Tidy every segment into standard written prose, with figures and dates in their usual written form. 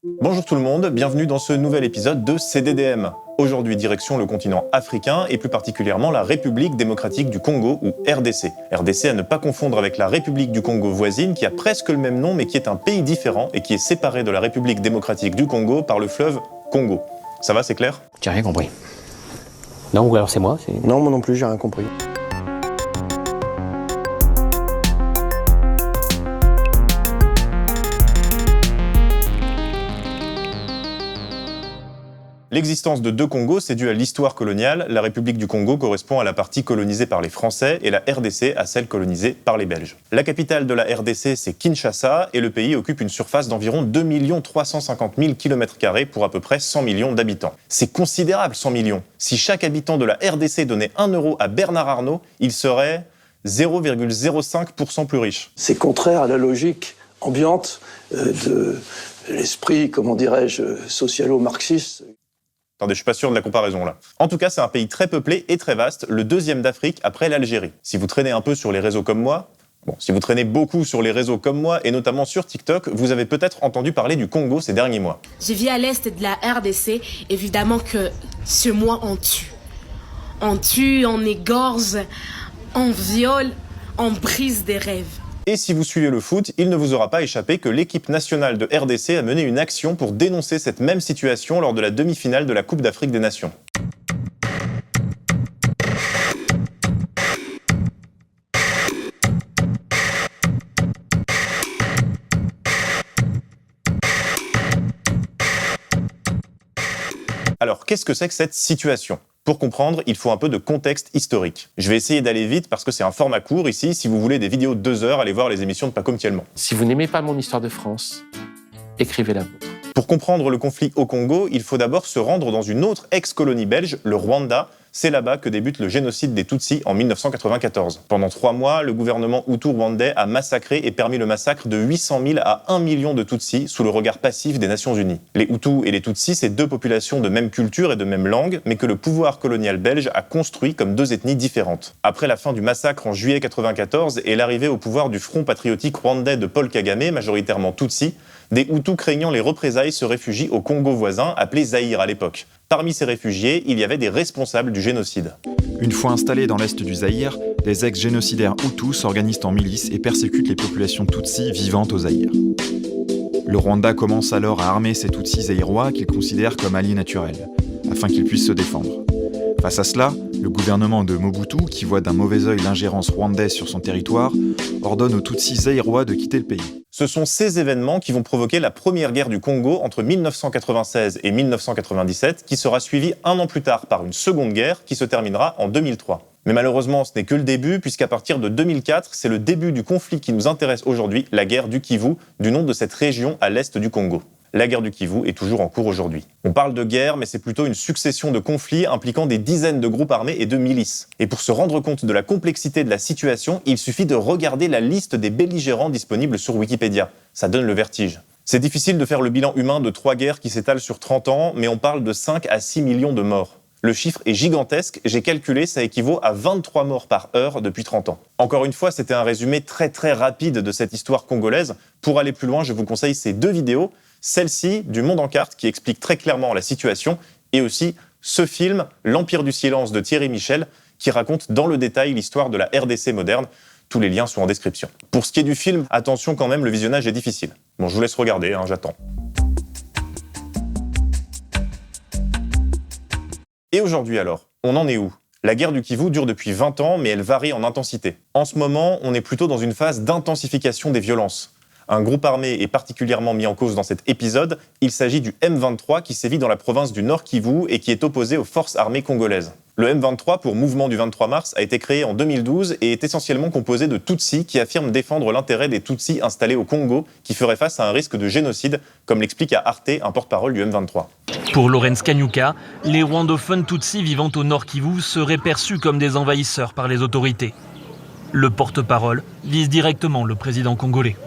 Bonjour tout le monde, bienvenue dans ce nouvel épisode de CDDM. Aujourd'hui, direction le continent africain et plus particulièrement la République démocratique du Congo ou RDC. RDC à ne pas confondre avec la République du Congo voisine qui a presque le même nom mais qui est un pays différent et qui est séparé de la République démocratique du Congo par le fleuve Congo. Ça va, c'est clair ? J'ai rien compris. Non, ou alors c'est moi Non, moi non plus, j'ai rien compris. L'existence de deux Congos, c'est dû à l'histoire coloniale. La République du Congo correspond à la partie colonisée par les Français et la RDC à celle colonisée par les Belges. La capitale de la RDC, c'est Kinshasa, et le pays occupe une surface d'environ 2 350 000 km² pour à peu près 100 millions d'habitants. C'est considérable, 100 millions. Si chaque habitant de la RDC donnait 1 euro à Bernard Arnault, il serait 0,05% plus riche. C'est contraire à la logique ambiante de l'esprit, comment dirais-je, socialo-marxiste. Attendez, je suis pas sûr de la comparaison là. En tout cas, c'est un pays très peuplé et très vaste, le deuxième d'Afrique après l'Algérie. Si vous traînez un peu sur les réseaux comme moi, si vous traînez beaucoup sur les réseaux comme moi, et notamment sur TikTok, vous avez peut-être entendu parler du Congo ces derniers mois. Je vis à l'est de la RDC, évidemment que ce mois on tue. On tue, on égorge, on viole, on brise des rêves. Et si vous suivez le foot, il ne vous aura pas échappé que l'équipe nationale de RDC a mené une action pour dénoncer cette même situation lors de la demi-finale de la Coupe d'Afrique des Nations. Alors, qu'est-ce que c'est que cette situation ? Pour comprendre, il faut un peu de contexte historique. Je vais essayer d'aller vite parce que c'est un format court ici. Si vous voulez des vidéos de 2 heures, allez voir les émissions de Paco Mtielman. Si vous n'aimez pas mon histoire de France, écrivez la vôtre. Pour comprendre le conflit au Congo, il faut d'abord se rendre dans une autre ex-colonie belge, le Rwanda. C'est là-bas que débute le génocide des Tutsis en 1994. Pendant 3 mois, le gouvernement hutu-rwandais a massacré et permis le massacre de 800 000 à 1 million de Tutsis sous le regard passif des Nations Unies. Les Hutus et les Tutsis, c'est 2 populations de même culture et de même langue, mais que le pouvoir colonial belge a construit comme 2 ethnies différentes. Après la fin du massacre en juillet 1994 et l'arrivée au pouvoir du Front patriotique rwandais de Paul Kagame, majoritairement Tutsis, des Hutus craignant les représailles se réfugient au Congo voisin, appelé Zaïre à l'époque. Parmi ces réfugiés, il y avait des responsables du génocide. Une fois installés dans l'est du Zaïre, des ex-génocidaires Hutus s'organisent en milices et persécutent les populations Tutsis vivant au Zaïre. Le Rwanda commence alors à armer ces Tutsis zaïrois qu'il considère comme alliés naturels, afin qu'ils puissent se défendre. Face à cela, le gouvernement de Mobutu, qui voit d'un mauvais œil l'ingérence rwandaise sur son territoire, ordonne aux Tutsis zaïrois de quitter le pays. Ce sont ces événements qui vont provoquer la première guerre du Congo entre 1996 et 1997, qui sera suivie 1 an plus tard par une seconde guerre qui se terminera en 2003. Mais malheureusement, ce n'est que le début, puisqu'à partir de 2004, c'est le début du conflit qui nous intéresse aujourd'hui, la guerre du Kivu, du nom de cette région à l'est du Congo. La guerre du Kivu est toujours en cours aujourd'hui. On parle de guerre, mais c'est plutôt une succession de conflits impliquant des dizaines de groupes armés et de milices. Et pour se rendre compte de la complexité de la situation, il suffit de regarder la liste des belligérants disponibles sur Wikipédia. Ça donne le vertige. C'est difficile de faire le bilan humain de 3 guerres qui s'étalent sur 30 ans, mais on parle de 5 à 6 millions de morts. Le chiffre est gigantesque, j'ai calculé, ça équivaut à 23 morts par heure depuis 30 ans. Encore une fois, c'était un résumé très rapide de cette histoire congolaise. Pour aller plus loin, je vous conseille ces 2 vidéos. Celle-ci, du Monde en carte, qui explique très clairement la situation, et aussi ce film, L'Empire du silence de Thierry Michel, qui raconte dans le détail l'histoire de la RDC moderne. Tous les liens sont en description. Pour ce qui est du film, attention quand même, le visionnage est difficile. Bon, je vous laisse regarder, j'attends. Et aujourd'hui alors, on en est où ? La guerre du Kivu dure depuis 20 ans, mais elle varie en intensité. En ce moment, on est plutôt dans une phase d'intensification des violences. Un groupe armé est particulièrement mis en cause dans cet épisode. Il s'agit du M23 qui sévit dans la province du Nord Kivu et qui est opposé aux forces armées congolaises. Le M23, pour Mouvement du 23 mars, a été créé en 2012 et est essentiellement composé de Tutsis qui affirment défendre l'intérêt des Tutsis installés au Congo qui feraient face à un risque de génocide, comme l'explique à Arte un porte-parole du M23. Pour Lawrence Kanyuka, les rwandophones Tutsis vivant au Nord Kivu seraient perçus comme des envahisseurs par les autorités. Le porte-parole vise directement le président congolais.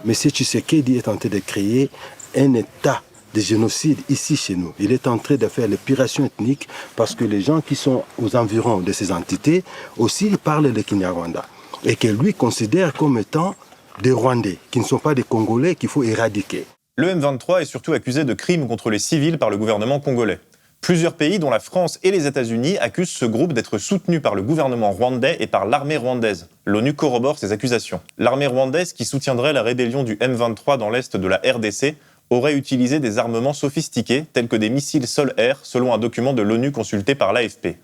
M. Tshisekedi est en train de créer un État de génocide ici chez nous. Il est en train de faire l'épuration ethnique parce que les gens qui sont aux environs de ces entités aussi parlent le Kinyarwanda et que lui considère comme étant des Rwandais, qui ne sont pas des Congolais qu'il faut éradiquer. Le M23 est surtout accusé de crimes contre les civils par le gouvernement congolais. Plusieurs pays, dont la France et les États-Unis, accusent ce groupe d'être soutenu par le gouvernement rwandais et par l'armée rwandaise. L'ONU corrobore ces accusations. L'armée rwandaise, qui soutiendrait la rébellion du M23 dans l'est de la RDC, aurait utilisé des armements sophistiqués, tels que des missiles sol-air, selon un document de l'ONU consulté par l'AFP.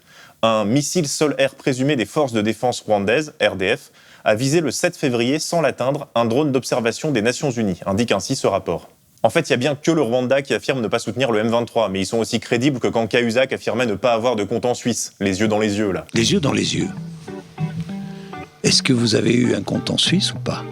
Un missile sol-air présumé des forces de défense rwandaises, RDF, a visé le 7 février sans l'atteindre un drone d'observation des Nations Unies, indique ainsi ce rapport. En fait, il n'y a bien que le Rwanda qui affirme ne pas soutenir le M23, mais ils sont aussi crédibles que quand Cahuzac affirmait ne pas avoir de compte en Suisse. Les yeux dans les yeux, là. Les yeux dans les yeux. Est-ce que vous avez eu un compte en Suisse ou pas?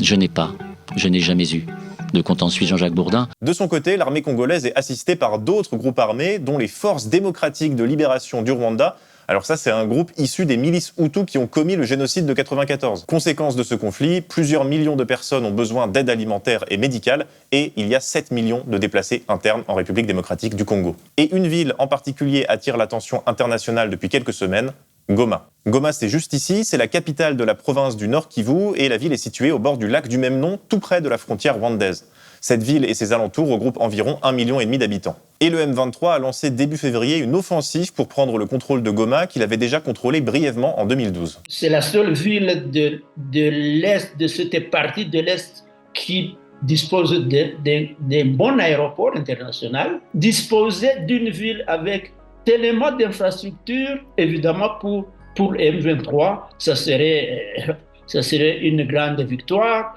Je n'ai jamais eu de compte en Suisse, Jean-Jacques Bourdin. De son côté, l'armée congolaise est assistée par d'autres groupes armés, dont les Forces démocratiques de libération du Rwanda. Alors ça, c'est un groupe issu des milices Hutus qui ont commis le génocide de 94. Conséquence de ce conflit, plusieurs millions de personnes ont besoin d'aide alimentaire et médicale, et il y a 7 millions de déplacés internes en République démocratique du Congo. Et une ville en particulier attire l'attention internationale depuis quelques semaines, Goma. Goma, c'est juste ici, c'est la capitale de la province du Nord Kivu, et la ville est située au bord du lac du même nom, tout près de la frontière rwandaise. Cette ville et ses alentours regroupent environ 1,5 million d'habitants. Et le M23 a lancé début février une offensive pour prendre le contrôle de Goma qu'il avait déjà contrôlé brièvement en 2012. C'est la seule ville de l'Est, de cette partie de l'Est qui dispose d'un bon aéroport international, disposer d'une ville avec tellement d'infrastructures, évidemment pour le M23, ça serait une grande victoire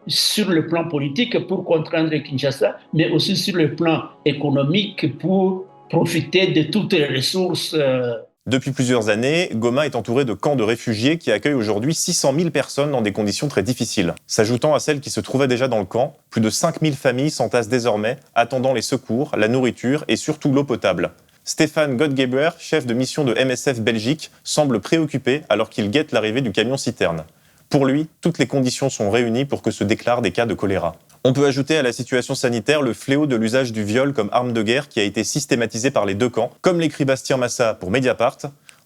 sur le plan politique pour contraindre Kinshasa, mais aussi sur le plan économique pour profiter de toutes les ressources. Depuis plusieurs années, Goma est entouré de camps de réfugiés qui accueillent aujourd'hui 600 000 personnes dans des conditions très difficiles. S'ajoutant à celles qui se trouvaient déjà dans le camp, plus de 5 000 familles s'entassent désormais, attendant les secours, la nourriture et surtout l'eau potable. Stéphane Godgeber, chef de mission de MSF Belgique, semble préoccupé alors qu'il guette l'arrivée du camion-citerne. Pour lui, toutes les conditions sont réunies pour que se déclarent des cas de choléra. On peut ajouter à la situation sanitaire le fléau de l'usage du viol comme arme de guerre qui a été systématisé par les deux camps. Comme l'écrit Bastien Massa pour Mediapart,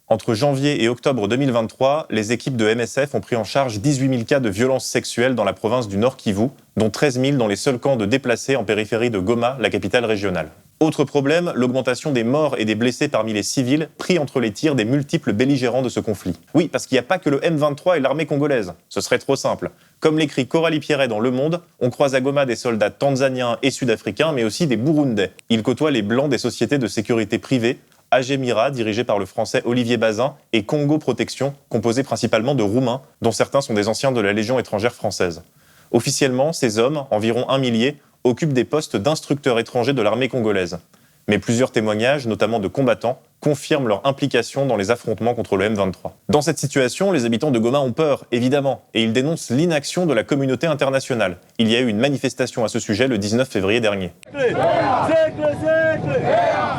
entre janvier et octobre 2023, les équipes de MSF ont pris en charge 18 000 cas de violences sexuelles dans la province du Nord Kivu, dont 13 000 dans les seuls camps de déplacés en périphérie de Goma, la capitale régionale. Autre problème, l'augmentation des morts et des blessés parmi les civils, pris entre les tirs des multiples belligérants de ce conflit. Oui, parce qu'il n'y a pas que le M23 et l'armée congolaise. Ce serait trop simple. Comme l'écrit Coralie Pierret dans Le Monde, on croise à Goma des soldats tanzaniens et sud-africains, mais aussi des Burundais. Ils côtoient les blancs des sociétés de sécurité privées, Agemira, dirigé par le français Olivier Bazin, et Congo Protection, composé principalement de Roumains, dont certains sont des anciens de la Légion étrangère française. Officiellement, ces hommes, environ 1 millier, occupent des postes d'instructeurs étrangers de l'armée congolaise. Mais plusieurs témoignages, notamment de combattants, confirment leur implication dans les affrontements contre le M23. Dans cette situation, les habitants de Goma ont peur, évidemment, et ils dénoncent l'inaction de la communauté internationale. Il y a eu une manifestation à ce sujet le 19 février dernier.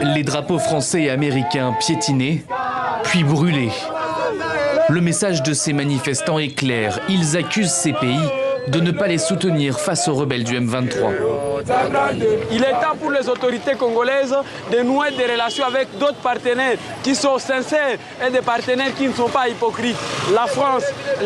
Les drapeaux français et américains piétinés, puis brûlés. Le message de ces manifestants est clair. Ils accusent ces pays de ne pas les soutenir face aux rebelles du M23. Il est temps pour les autorités congolaises de nouer des relations avec d'autres partenaires qui sont sincères et des partenaires qui ne sont pas hypocrites. La France,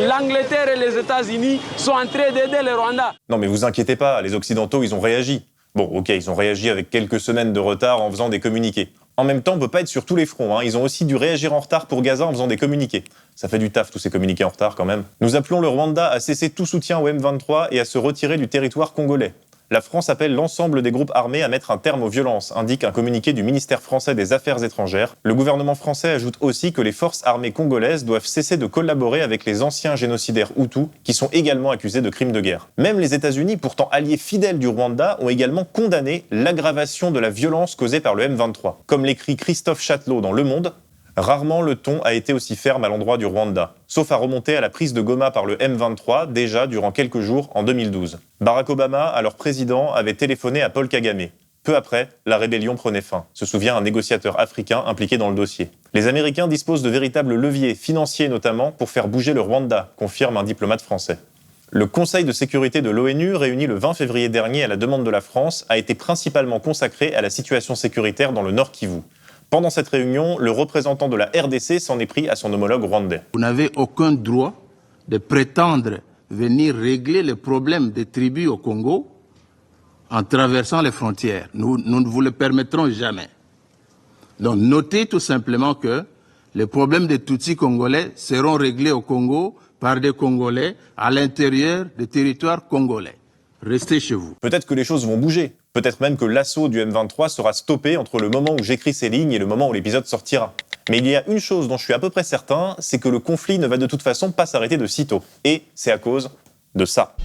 l'Angleterre et les États-Unis sont en train d'aider le Rwanda. Non mais vous inquiétez pas, les Occidentaux, ils ont réagi. Bon, ok, ils ont réagi avec quelques semaines de retard en faisant des communiqués. En même temps, on ne peut pas être sur tous les fronts. Ils ont aussi dû réagir en retard pour Gaza en faisant des communiqués. Ça fait du taf, tous ces communiqués en retard, quand même. Nous appelons le Rwanda à cesser tout soutien au M23 et à se retirer du territoire congolais. La France appelle l'ensemble des groupes armés à mettre un terme aux violences, indique un communiqué du ministère français des Affaires étrangères. Le gouvernement français ajoute aussi que les forces armées congolaises doivent cesser de collaborer avec les anciens génocidaires Hutus, qui sont également accusés de crimes de guerre. Même les États-Unis, pourtant alliés fidèles du Rwanda, ont également condamné l'aggravation de la violence causée par le M23. Comme l'écrit Christophe Chatelot dans Le Monde, rarement le ton a été aussi ferme à l'endroit du Rwanda, sauf à remonter à la prise de Goma par le M23, déjà durant quelques jours en 2012. Barack Obama, alors président, avait téléphoné à Paul Kagame. Peu après, la rébellion prenait fin, se souvient un négociateur africain impliqué dans le dossier. Les Américains disposent de véritables leviers, financiers notamment, pour faire bouger le Rwanda, confirme un diplomate français. Le Conseil de sécurité de l'ONU, réuni le 20 février dernier à la demande de la France, a été principalement consacré à la situation sécuritaire dans le Nord Kivu. Pendant cette réunion, le représentant de la RDC s'en est pris à son homologue rwandais. Vous n'avez aucun droit de prétendre venir régler les problèmes des tribus au Congo en traversant les frontières. Nous ne vous le permettrons jamais. Donc notez tout simplement que les problèmes des Tutsis congolais seront réglés au Congo par des Congolais à l'intérieur des territoires congolais. Restez chez vous. Peut-être que les choses vont bouger. Peut-être même que l'assaut du M23 sera stoppé entre le moment où j'écris ces lignes et le moment où l'épisode sortira. Mais il y a une chose dont je suis à peu près certain, c'est que le conflit ne va de toute façon pas s'arrêter de sitôt. Et c'est à cause de ça.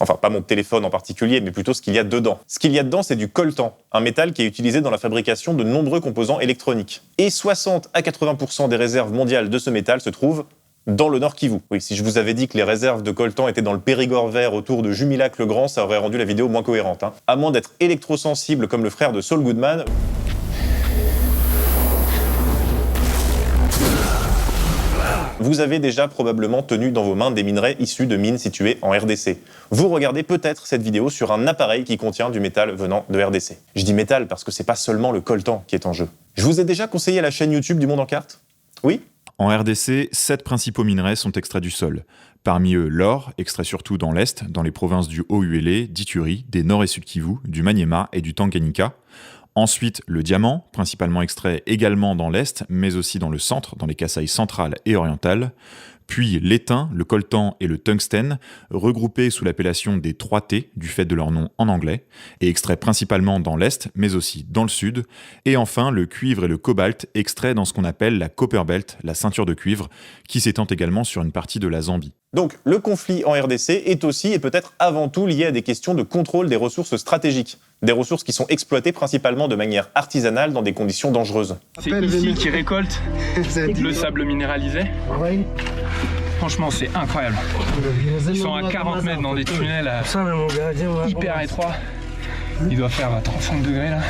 Enfin, pas mon téléphone en particulier, mais plutôt ce qu'il y a dedans. Ce qu'il y a dedans, c'est du coltan, un métal qui est utilisé dans la fabrication de nombreux composants électroniques. Et 60 à 80% des réserves mondiales de ce métal se trouvent dans le Nord Kivu. Oui, si je vous avais dit que les réserves de coltan étaient dans le Périgord vert autour de Jumilac-le-Grand, ça aurait rendu la vidéo moins cohérente. À moins d'être électrosensible comme le frère de Saul Goodman, vous avez déjà probablement tenu dans vos mains des minerais issus de mines situées en RDC. Vous regardez peut-être cette vidéo sur un appareil qui contient du métal venant de RDC. Je dis métal parce que c'est pas seulement le coltan qui est en jeu. Je vous ai déjà conseillé la chaîne YouTube du Monde en carte ? Oui ? En RDC, 7 principaux minerais sont extraits du sol. Parmi eux, l'or, extrait surtout dans l'Est, dans les provinces du Haut-Uélé, d'Ituri, des Nord et Sud Kivu, du Maniema et du Tanganyika. Ensuite, le diamant, principalement extrait également dans l'Est, mais aussi dans le centre, dans les Kasaï centrales et orientales. Puis l'étain, le coltan et le tungstène, regroupés sous l'appellation des 3T, du fait de leur nom en anglais, et extraits principalement dans l'Est, mais aussi dans le Sud. Et enfin, le cuivre et le cobalt, extraits dans ce qu'on appelle la Copper Belt, la ceinture de cuivre, qui s'étend également sur une partie de la Zambie. Donc, le conflit en RDC est aussi et peut-être avant tout lié à des questions de contrôle des ressources stratégiques. Des ressources qui sont exploitées principalement de manière artisanale dans des conditions dangereuses. C'est ici qu'ils récoltent le sable minéralisé. Franchement, c'est incroyable. Ils sont à 40 mètres dans des tunnels hyper étroits. Il doit faire 35 degrés là.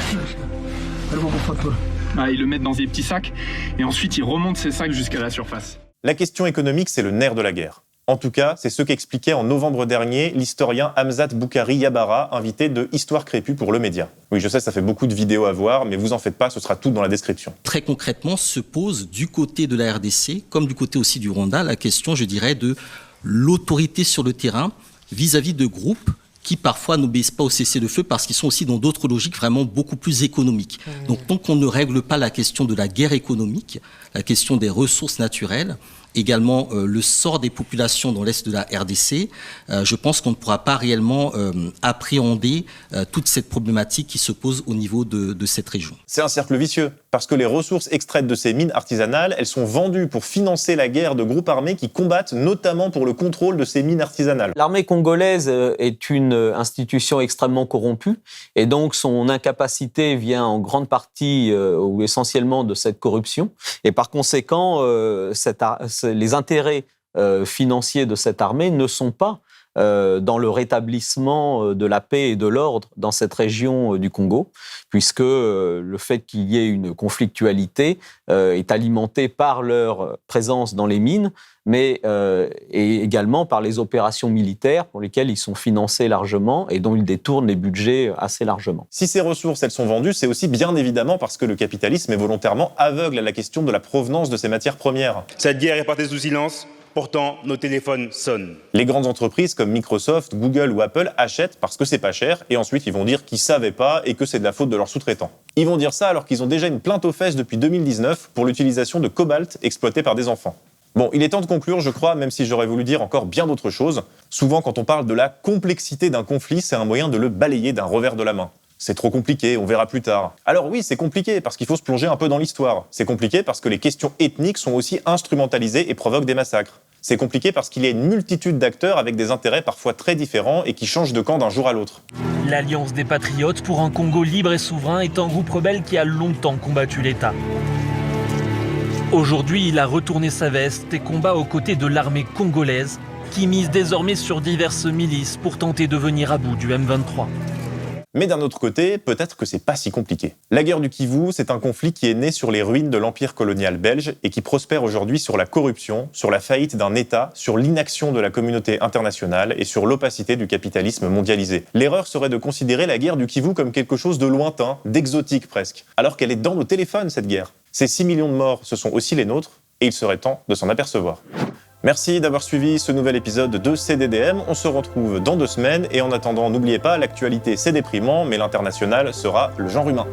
Ils le mettent dans des petits sacs et ensuite ils remontent ces sacs jusqu'à la surface. La question économique, c'est le nerf de la guerre. En tout cas, c'est ce qu'expliquait en novembre dernier l'historien Hamzat Boukari Yabara, invité de Histoire Crépue pour Le Média. Oui, je sais, ça fait beaucoup de vidéos à voir, mais vous en faites pas, ce sera tout dans la description. Très concrètement, se pose du côté de la RDC, comme du côté aussi du Rwanda, la question, je dirais, de l'autorité sur le terrain vis-à-vis de groupes qui parfois n'obéissent pas au cessez-le-feu parce qu'ils sont aussi dans d'autres logiques vraiment beaucoup plus économiques. Donc tant qu'on ne règle pas la question de la guerre économique, la question des ressources naturelles, également le sort des populations dans l'est de la RDC, je pense qu'on ne pourra pas réellement appréhender toute cette problématique qui se pose au niveau de cette région. C'est un cercle vicieux, parce que les ressources extraites de ces mines artisanales, elles sont vendues pour financer la guerre de groupes armés qui combattent notamment pour le contrôle de ces mines artisanales. L'armée congolaise est une institution extrêmement corrompue, et donc son incapacité vient en grande partie ou essentiellement de cette corruption, et par conséquent, les intérêts financiers de cette armée ne sont pas dans le rétablissement de la paix et de l'ordre dans cette région du Congo, puisque le fait qu'il y ait une conflictualité est alimenté par leur présence dans les mines, mais et également par les opérations militaires pour lesquelles ils sont financés largement et dont ils détournent les budgets assez largement. Si ces ressources, elles sont vendues, c'est aussi bien évidemment parce que le capitalisme est volontairement aveugle à la question de la provenance de ces matières premières. Cette guerre est passée sous silence. Pourtant, nos téléphones sonnent. Les grandes entreprises comme Microsoft, Google ou Apple achètent parce que c'est pas cher et ensuite ils vont dire qu'ils savaient pas et que c'est de la faute de leurs sous-traitants. Ils vont dire ça alors qu'ils ont déjà une plainte aux fesses depuis 2019 pour l'utilisation de cobalt exploité par des enfants. Bon, il est temps de conclure, je crois, même si j'aurais voulu dire encore bien d'autres choses. Souvent, quand on parle de la complexité d'un conflit, c'est un moyen de le balayer d'un revers de la main. C'est trop compliqué, on verra plus tard. Alors oui, c'est compliqué parce qu'il faut se plonger un peu dans l'histoire. C'est compliqué parce que les questions ethniques sont aussi instrumentalisées et provoquent des massacres. C'est compliqué parce qu'il y a une multitude d'acteurs avec des intérêts parfois très différents et qui changent de camp d'un jour à l'autre. L'Alliance des Patriotes pour un Congo libre et souverain est un groupe rebelle qui a longtemps combattu l'État. Aujourd'hui, il a retourné sa veste et combat aux côtés de l'armée congolaise qui mise désormais sur diverses milices pour tenter de venir à bout du M23. Mais d'un autre côté, peut-être que c'est pas si compliqué. La guerre du Kivu, c'est un conflit qui est né sur les ruines de l'empire colonial belge et qui prospère aujourd'hui sur la corruption, sur la faillite d'un État, sur l'inaction de la communauté internationale et sur l'opacité du capitalisme mondialisé. L'erreur serait de considérer la guerre du Kivu comme quelque chose de lointain, d'exotique presque, alors qu'elle est dans nos téléphones, cette guerre. Ces 6 millions de morts, ce sont aussi les nôtres, et il serait temps de s'en apercevoir. Merci d'avoir suivi ce nouvel épisode de CDDM. On se retrouve dans 2 semaines et en attendant, n'oubliez pas, l'actualité c'est déprimant, mais l'international sera le genre humain.